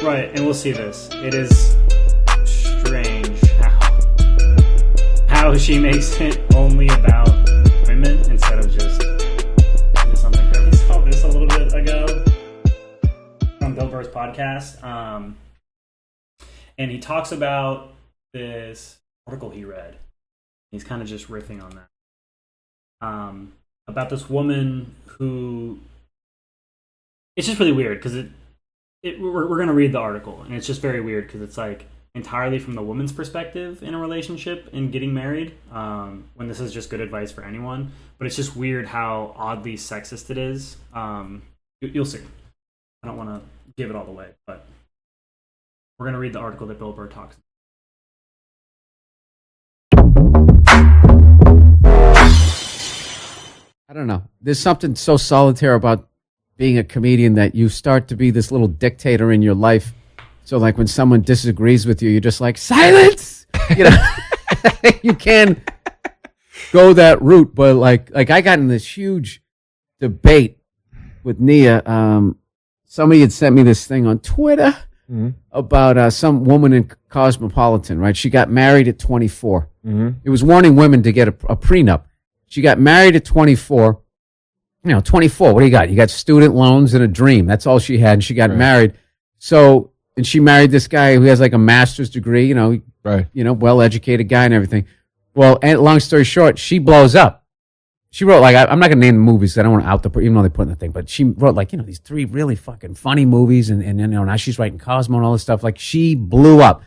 Right, and we'll see this. It is strange how she makes it only about women instead of just something that we saw this a little bit ago on Bill Burr's podcast. And he talks about this article he read. He's kind of just riffing on that. About this woman who... It's just really weird because we're going to read the article, and it's just very weird because it's like entirely from the woman's perspective in a relationship and getting married, when this is just good advice for anyone. But it's just weird how oddly sexist it is. You'll see. I don't want to give it all away, but we're going to read the article that Bill Burr talks about. I don't know. There's something so solitary about being a comedian that you start to be this little dictator in your life. So like when someone disagrees with you, you're just like, silence! You know, you can go that route. But like I got in this huge debate with Nia. Somebody had sent me this thing on Twitter about some woman in Cosmopolitan, right? She got married at 24. It was warning women to get a prenup. She got married at 24. 24, what do you got? You got student loans and a dream. That's all she had. And she got married. So, and she married this guy who has like a master's degree, well-educated guy and everything. Well, and long story short, she blows up. She wrote I'm not going to name the movies. I don't want to out the, even though they put in the thing, but she wrote these 3 really fucking funny movies. And now she's writing Cosmo and all this stuff. Like she blew up,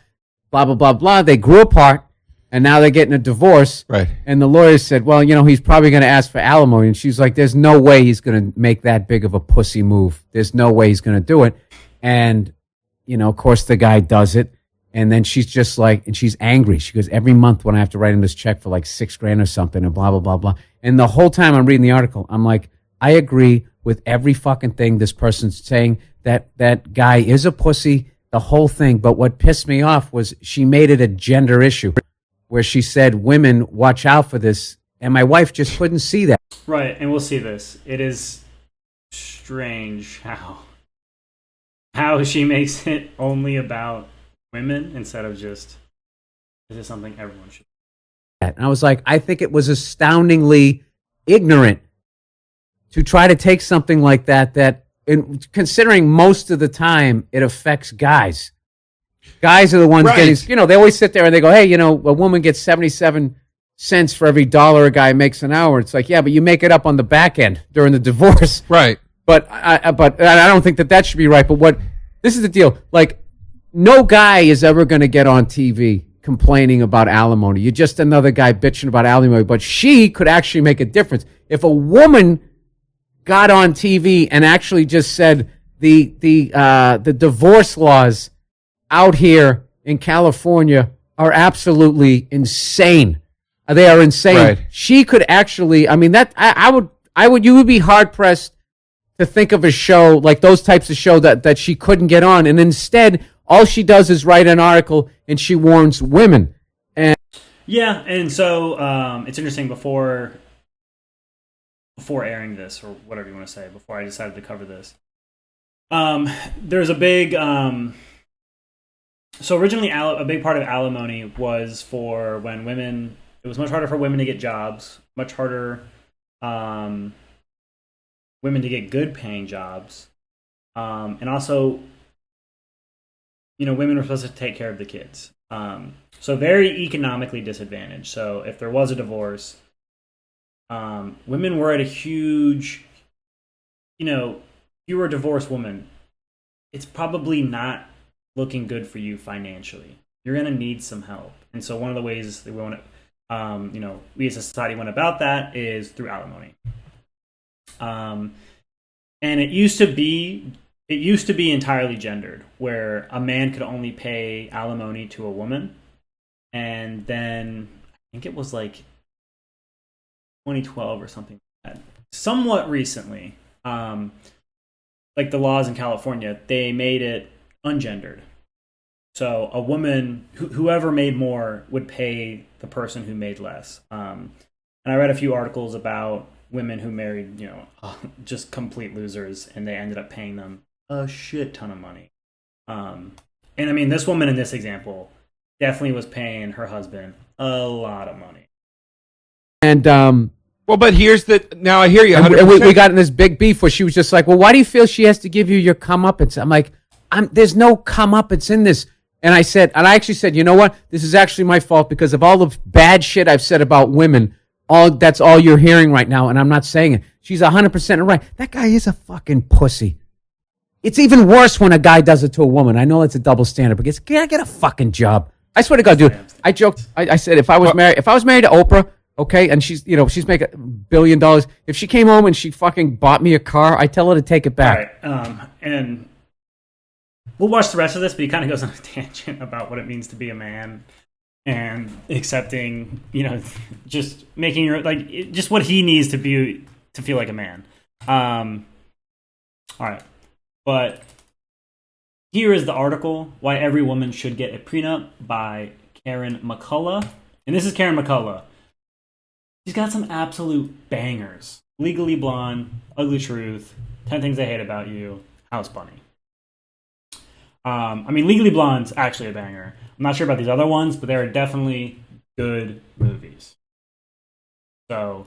blah, blah, blah, blah. They grew apart. And now they're getting a divorce. Right. And the lawyer said, well, he's probably going to ask for alimony. And she's like, there's no way he's going to make that big of a pussy move. There's no way he's going to do it. And, of course, the guy does it. And then she's just like, and she's angry. She goes, every month when I have to write him this check for like $6,000 or something and blah, blah, blah, blah. And the whole time I'm reading the article, I'm like, I agree with every fucking thing this person's saying. That guy is a pussy, the whole thing. But what pissed me off was she made it a gender issue, where she said, women, watch out for this. And my wife just couldn't see that. Right, and we'll see this. It is strange how she makes it only about women instead of just, this is something everyone should. And I was like, I think it was astoundingly ignorant to try to take something like that, considering most of the time it affects guys. Guys are the ones getting, they always sit there and they go, hey, a woman gets 77 cents for every dollar a guy makes an hour. It's like, yeah, but you make it up on the back end during the divorce. Right. But I don't think that should be right. But this is the deal. Like, no guy is ever going to get on TV complaining about alimony. You're just another guy bitching about alimony. But she could actually make a difference. If a woman got on TV and actually just said the divorce laws out here in California are absolutely insane. They are insane. Right. She could actually, you would be hard pressed to think of a show like those types of show that she couldn't get on. And instead, all she does is write an article and she warns women. And so it's interesting before airing this, or whatever you want to say, before I decided to cover this, there's a big, so originally, a big part of alimony was for when women. It was much harder for women to get jobs, much harder women to get good-paying jobs, and also, women were supposed to take care of the kids. So very economically disadvantaged. So if there was a divorce, women were at a huge. If you were a divorced woman, it's probably not looking good for you financially. You're going to need some help. And so one of the ways that we want to, we as a society went about that is through alimony. And it used to be entirely gendered, where a man could only pay alimony to a woman. And then I think it was like 2012 or something like that. Somewhat recently, like the laws in California, they made it ungendered. So a woman, whoever made more, would pay the person who made less. And I read a few articles about women who married, just complete losers, and they ended up paying them a shit ton of money. And I mean, this woman in this example definitely was paying her husband a lot of money. And Well, but here's the now I hear you. and 100%. we got in this big beef where she was just like, "Well, why do you feel she has to give you your comeuppance?" I'm like, there's no comeuppance in this. And I actually said, you know what? This is actually my fault because of all the bad shit I've said about women. That's all you're hearing right now, and I'm not saying it. She's 100% right. That guy is a fucking pussy. It's even worse when a guy does it to a woman. I know it's a double standard, but get a fucking job. I swear to God, dude. I joked. I said if I was married to Oprah, okay, and she's making $1 billion. If she came home and she fucking bought me a car, I tell her to take it back. All right. And we'll watch the rest of this, but he kind of goes on a tangent about what it means to be a man and accepting, just making just what he needs to be to feel like a man. All right. But here is the article, Why Every Woman Should Get a Prenup by Karen McCullough. And this is Karen McCullough. She's got some absolute bangers. Legally Blonde, Ugly Truth, 10 Things I Hate About You, House Bunny. I mean, Legally Blonde's actually a banger. I'm not sure about these other ones, but they are definitely good movies. So,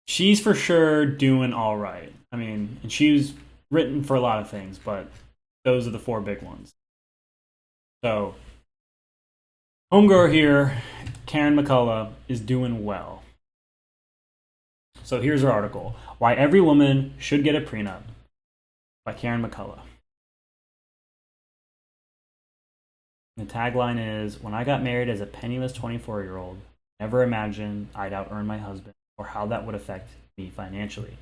she's for sure doing all right. I mean, and she's written for a lot of things, but those are the 4 big ones. So, homegirl here, Karen McCullough, is doing well. So here's her article, Why Every Woman Should Get a Prenup by Karen McCullough. The tagline is, when I got married as a penniless 24-year-old, never imagined I'd out-earn my husband or how that would affect me financially,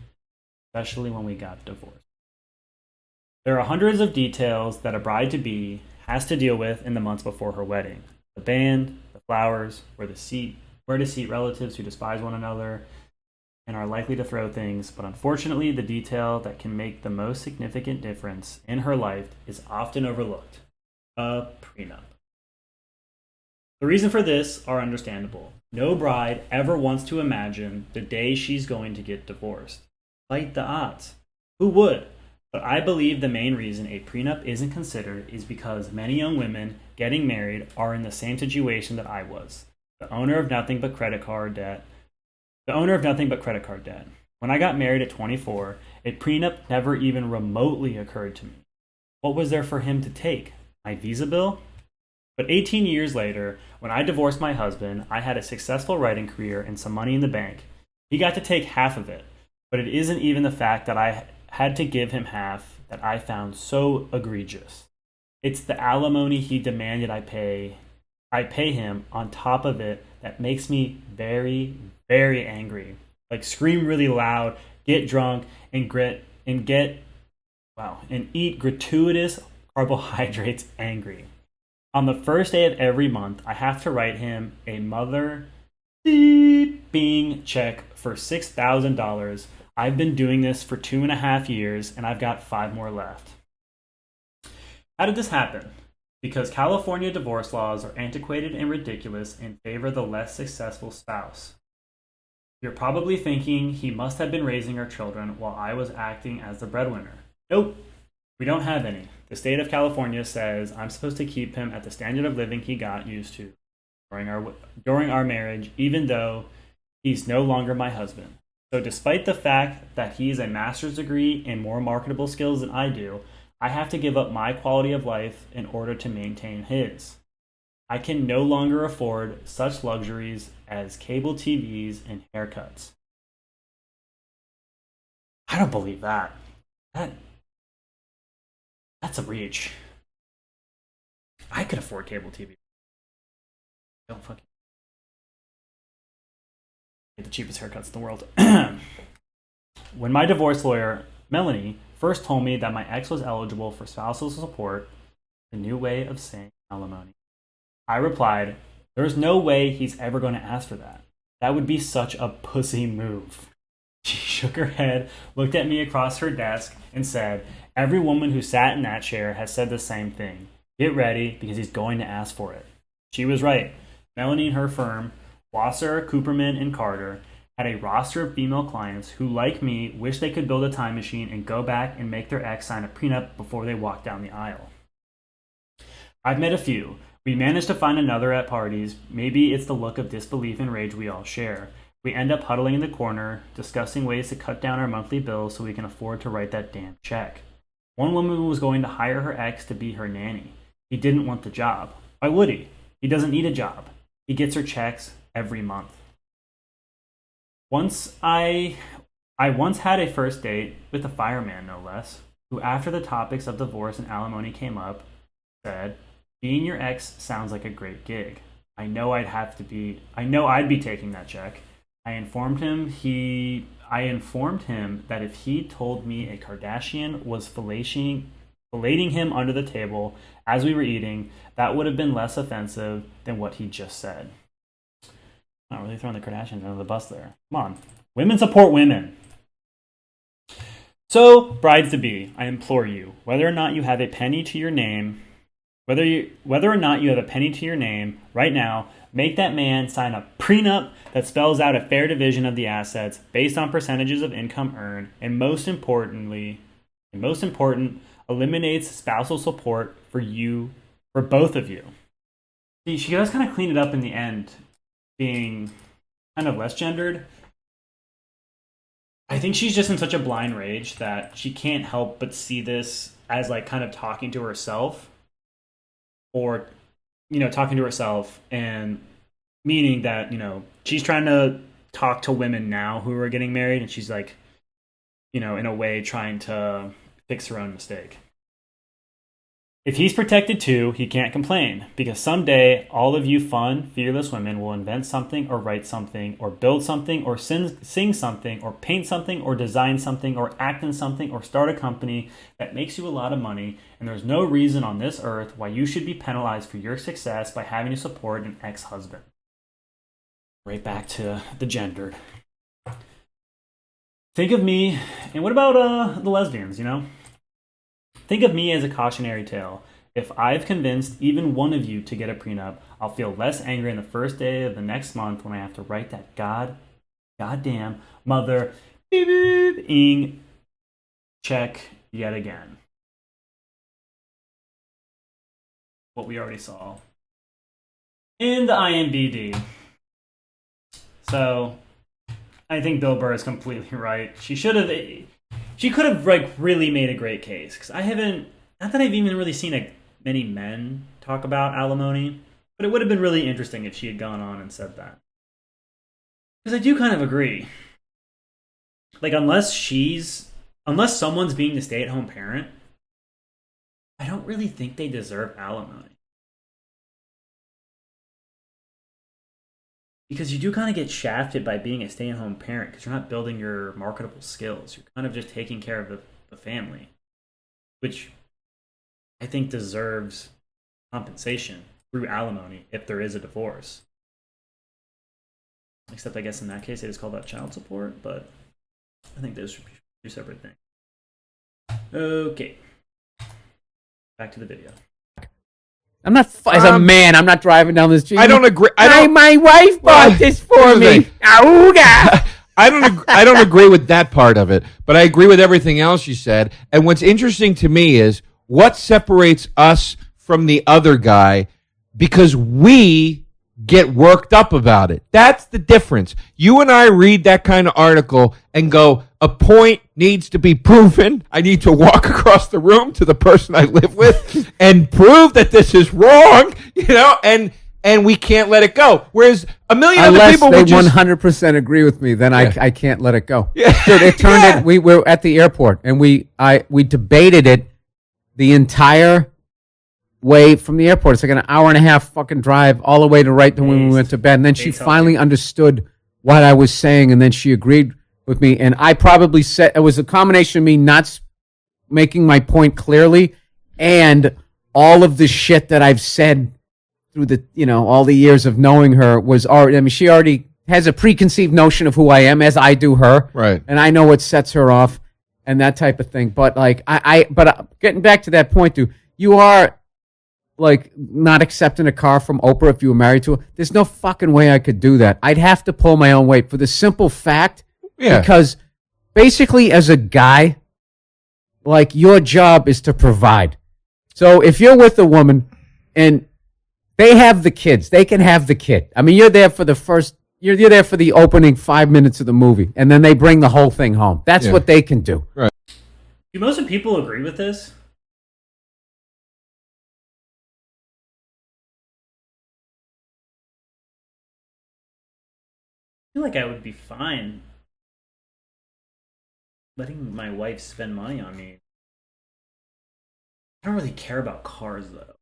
especially when we got divorced. There are hundreds of details that a bride-to-be has to deal with in the months before her wedding. The band, the flowers, where to seat relatives who despise one another and are likely to throw things, but unfortunately the detail that can make the most significant difference in her life is often overlooked. A prenup. The reason for this are understandable. No bride ever wants to imagine the day she's going to get divorced. Fight the odds. Who would? But I believe the main reason a prenup isn't considered is because many young women getting married are in the same situation that I was. The owner of nothing but credit card debt. When I got married at 24, a prenup never even remotely occurred to me. What was there for him to take? My visa bill? But 18 years later, when I divorced my husband, I had a successful writing career and some money in the bank. He got to take half of it, but it isn't even the fact that I had to give him half that I found so egregious. It's the alimony he demanded I pay him on top of it that makes me very, very angry. Like scream really loud, get drunk, and eat gratuitous carbohydrates angry. On the first day of every month, I have to write him a mother being check for $6,000. I've been doing this for 2.5 years, and I've got 5 more left. How did this happen? Because California divorce laws are antiquated and ridiculous and favor the less successful spouse. You're probably thinking he must have been raising our children while I was acting as the breadwinner. Nope, we don't have any. The state of California says I'm supposed to keep him at the standard of living he got used to during our marriage, even though he's no longer my husband. So despite the fact that he has a master's degree and more marketable skills than I do, I have to give up my quality of life in order to maintain his. I can no longer afford such luxuries as cable TVs and haircuts. I don't believe that. That's a reach. I could afford cable TV. Don't fucking get the cheapest haircuts in the world. When my divorce lawyer, Melanie, first told me that my ex was eligible for spousal support, the new way of saying alimony, I replied, there's no way he's ever going to ask for that. That would be such a pussy move. She shook her head, looked at me across her desk, and said, every woman who sat in that chair has said the same thing. Get ready, because he's going to ask for it. She was right. Melanie and her firm, Wasser, Cooperman, and Carter, had a roster of female clients who, like me, wish they could build a time machine and go back and make their ex sign a prenup before they walk down the aisle. I've met a few. We managed to find another at parties. Maybe it's the look of disbelief and rage we all share. We end up huddling in the corner, discussing ways to cut down our monthly bills so we can afford to write that damn check. One woman was going to hire her ex to be her nanny. He didn't want the job. Why would he? He doesn't need a job. He gets her checks every month. I once had a first date with a fireman, no less, who after the topics of divorce and alimony came up, said, "Being your ex sounds like a great gig. I know I'd be taking that check." I informed him that if he told me a Kardashian was filleting him under the table as we were eating, that would have been less offensive than what he just said. Not really throwing the Kardashians under the bus there. Come on. Women support women. So, brides-to-be, I implore you, whether or not you have a penny to your name, right now, make that man sign a prenup that spells out a fair division of the assets based on percentages of income earned, and most important, eliminates spousal support for both of you. See, she does kind of clean it up in the end, being kind of less gendered. I think she's just in such a blind rage that she can't help but see this as like kind of talking to herself, or talking to herself, and meaning that she's trying to talk to women now who are getting married, and she's like in a way trying to fix her own mistake. If he's protected too, he can't complain, because someday all of you fun, fearless women will invent something, or write something, or build something, or sing something, or paint something, or design something, or act in something, or start a company that makes you a lot of money, and there's no reason on this earth why you should be penalized for your success by having to support an ex-husband. Right back to the gendered. Think of me, and what about the lesbians, Think of me as a cautionary tale. If I've convinced even one of you to get a prenup, I'll feel less angry on the first day of the next month when I have to write that goddamn mother-ing check yet again. What we already saw in the IMBD. So, I think Bill Burr is completely right. She could have really made a great case, because not that I've even really seen many men talk about alimony, but it would have been really interesting if she had gone on and said that. Because I do kind of agree. Like, unless someone's being the stay-at-home parent, I don't really think they deserve alimony. Because you do kind of get shafted by being a stay-at-home parent, because you're not building your marketable skills. You're kind of just taking care of the family, which I think deserves compensation through alimony if there is a divorce. Except I guess in that case they just call that child support, but I think those are two separate things. Okay. Back to the video. I'm not as a man. I'm not driving down the street. I don't agree. My wife bought this for me. I don't agree with that part of it, but I agree with everything else you said. And what's interesting to me is what separates us from the other guy, because we get worked up about it. That's the difference. You and I read that kind of article and go, a point needs to be proven. I need to walk across the room to the person I live with and prove that this is wrong, and we can't let it go. Whereas a million other people would just... 100% agree with me, then I can't let it go. Yeah. Dude, it turned it. We were at the airport, and we debated it the entire way from the airport. It's like an hour and a half fucking drive all the way to right to when we went to bed. And then she finally understood what I was saying, and then she agreed with me. And I probably said, it was a combination of me not making my point clearly and all of the shit that I've said through the, all the years of knowing her was already, she already has a preconceived notion of who I am, as I do her. Right. And I know what sets her off and that type of thing. But like, but getting back to that point, dude, you are like not accepting a car from Oprah if you were married to her. There's no fucking way I could do that. I'd have to pull my own weight for the simple fact because basically as a guy, like your job is to provide. So if you're with a woman and they have the kids, they can have the kid. I mean, you're there for you're there for the opening 5 minutes of the movie, and then they bring the whole thing home. That's what they can do. Right. Do most of people agree with this? I feel like I would be fine letting my wife spend money on me. I don't really care about cars, though.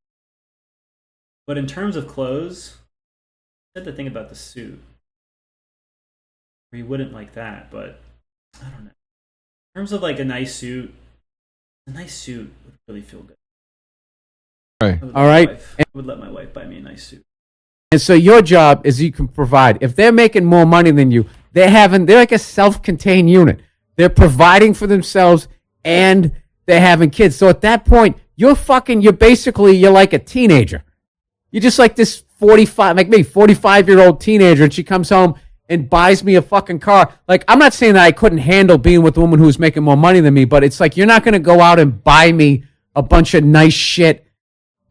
But in terms of clothes, I had to think about the suit. Or you wouldn't like that, but I don't know. In terms of like a nice suit would really feel good. Right. All right. I would let my wife buy me a nice suit. And so your job is you can provide. If they're making more money than you, they're like a self-contained unit. They're providing for themselves and they're having kids. So at that point, you're like a teenager. You're just like this 45-year-old teenager, and she comes home and buys me a fucking car. Like, I'm not saying that I couldn't handle being with a woman who was making more money than me, but it's like you're not going to go out and buy me a bunch of nice shit,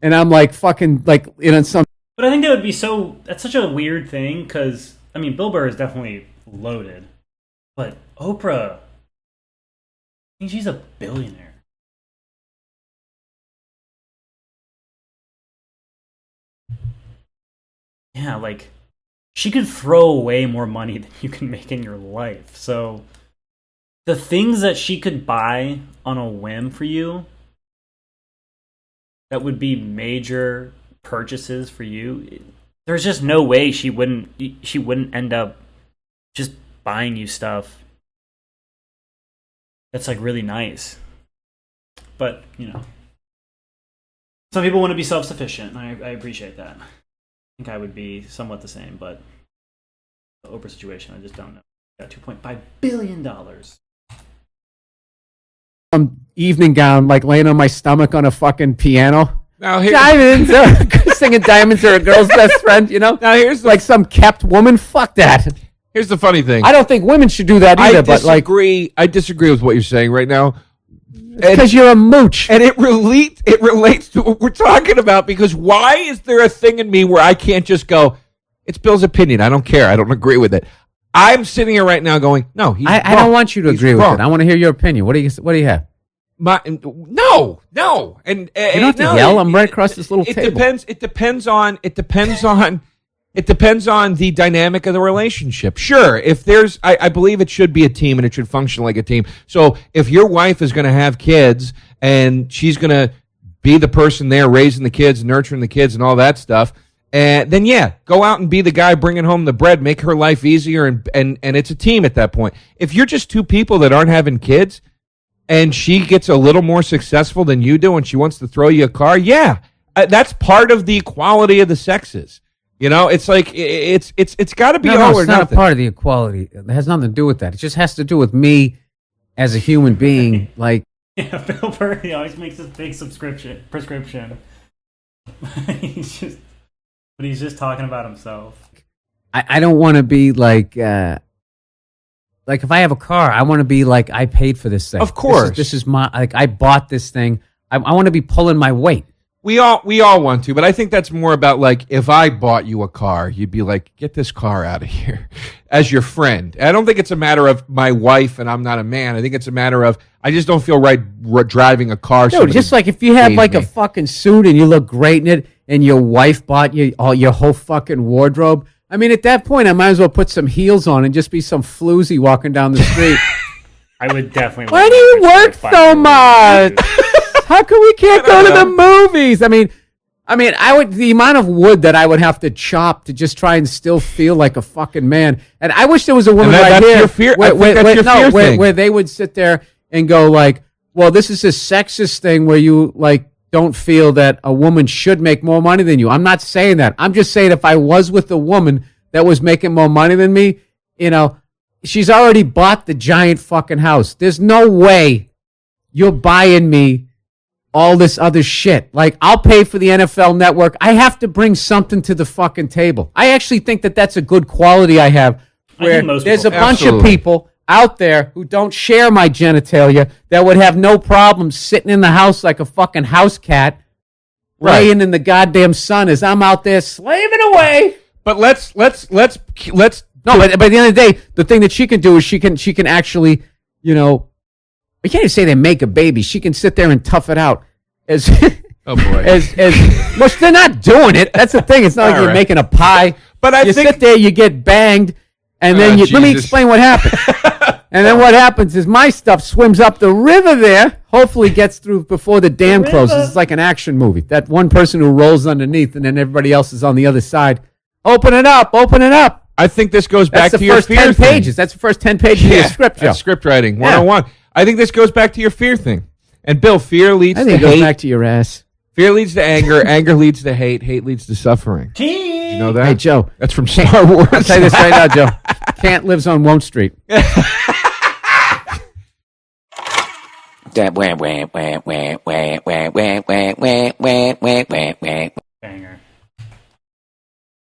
and I'm like fucking like some. But I think that would be that's such a weird thing because I mean, Bill Burr is definitely loaded, but Oprah, I think she's a billionaire. Yeah, like she could throw away more money than you can make in your life. So the things that she could buy on a whim for you that would be major purchases for you, there's just no way she wouldn't end up just buying you stuff that's like really nice. But, some people want to be self-sufficient, and I appreciate that. I think I would be somewhat the same, but the Oprah situation, I just don't know. Got $2.5 billion. Evening gown, like laying on my stomach on a fucking piano. Now Diamonds, singing Diamonds are a girl's best friend, Now here's like some kept woman. Fuck that. Here's the funny thing. I don't think women should do that either. I disagree with what you're saying right now. Because you're a mooch. And it relates to what we're talking about, because why is there a thing in me where I can't just go, it's Bill's opinion, I don't care, I don't agree with it. I'm sitting here right now going, no, he's wrong. I don't want you to agree with it. I want to hear your opinion. What do you have? No. And you don't have to yell. I'm right across this little table. It depends on the dynamic of the relationship. Sure, if there's, I believe it should be a team and it should function like a team. So if your wife is going to have kids and she's going to be the person there raising the kids, nurturing the kids, and all that stuff, then yeah, go out and be the guy bringing home the bread, make her life easier, and it's a team at that point. If you're just two people that aren't having kids, and she gets a little more successful than you do, and she wants to throw you a car, yeah, that's part of the equality of the sexes. It's like it's got to be all or it's nothing. Not a part of the equality. It has nothing to do with that. It just has to do with me as a human being. Like, yeah, Bill Burr, he always makes this big prescription. he's just talking about himself. I don't want to be like if I have a car, I want to be like, I paid for this thing. Of course, this is my, like, I bought this thing. I want to be pulling my weight. We all want to, but I think that's more about like, if I bought you a car, you'd be like, get this car out of here, as your friend. I don't think it's a matter of my wife and I'm not a man. I think it's a matter of, I just don't feel right driving a car. Dude, just like if you have like a fucking suit and you look great in it, and your wife bought you your whole fucking wardrobe. I mean, at that point, I might as well put some heels on and just be some floozy walking down the street. I would definitely. Why do you work so much? How come we can't go to the movies? I mean, the amount of wood that I would have to chop to just try and still feel like a fucking man. And I wish there was a woman right here. Your fear. Where they would sit there and go like, well, this is a sexist thing where you like don't feel that a woman should make more money than you. I'm not saying that. I'm just saying if I was with a woman that was making more money than me, she's already bought the giant fucking house. There's no way you're buying me all this other shit. Like, I'll pay for the NFL Network. I have to bring something to the fucking table. I actually think that that's a good quality I have. Where there's a bunch of people out there who don't share my genitalia that would have no problem sitting in the house like a fucking house cat, laying in the goddamn sun as I'm out there slaving away. But let's no. But by the end of the day, the thing that she can do is she can actually, you know, I can't even say they make a baby. She can sit there and tough it out. As oh boy, well, they're not doing it. That's the thing. It's not like you're making a pie. But you sit there, you get banged, and then let me explain what happened. And then what happens is my stuff swims up the river there, hopefully gets through before the dam closes. It's like an action movie. That one person who rolls underneath, and then everybody else is on the other side. Open it up, open it up. I think this goes back to your fear That's the first 10 pages. That's the first 10 pages of your script, Joe. That's script writing, 101. I think this goes back to your fear thing. And Bill, fear leads to hate. I think it goes back to your ass. Fear leads to anger. Anger leads to hate. Hate leads to suffering. You know that? Hey, Joe. That's from Star Wars. I'll tell you this right now, Joe. Kant lives on Won't Street. Banger.